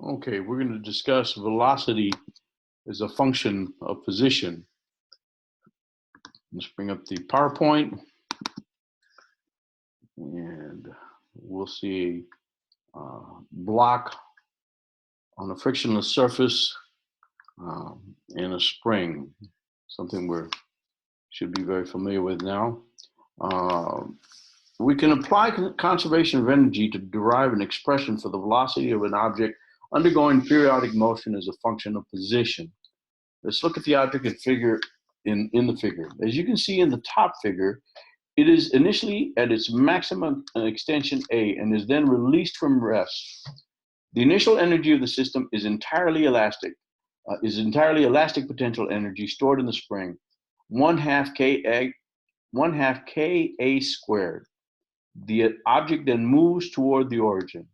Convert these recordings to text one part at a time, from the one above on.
Okay, we're going to discuss velocity as a function of position. Let's bring up the PowerPoint, and we'll see a block on a frictionless surface in a spring, something we should be very familiar with now. We can apply conservation of energy to derive an expression for the velocity of an object undergoing periodic motion as a function of position. Let's look at the object and figure in the figure. As you can see in the top figure, it is initially at its maximum extension A and is then released from rest. The initial energy of the system is entirely elastic potential energy stored in the spring, 1/2 Ka squared. The object then moves toward the origin.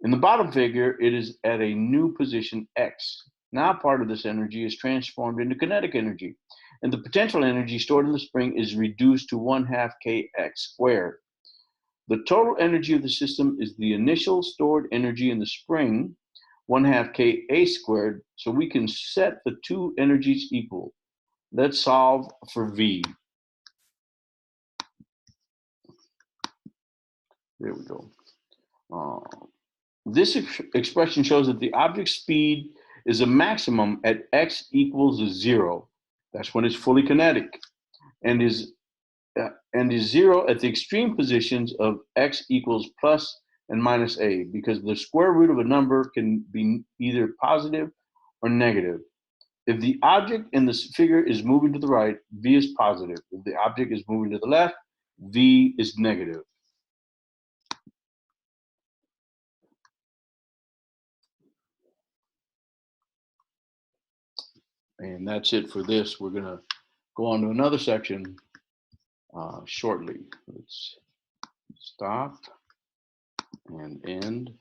In the bottom figure, it is at a new position x. Now part of this energy is transformed into kinetic energy, and the potential energy stored in the spring is reduced to 1/2 Kx squared. The total energy of the system is the initial stored energy in the spring, 1/2 Ka squared, so we can set the two energies equal. Let's solve for V. There we go. This expression shows that the object's speed is a maximum at x equals 0. That's when it's fully kinetic, and is 0 at the extreme positions of x equals plus and minus a, because the square root of a number can be either positive or negative. If the object in this figure is moving to the right, v is positive. If the object is moving to the left, v is negative. And that's it for this. We're going to go on to another section shortly. Let's stop and end.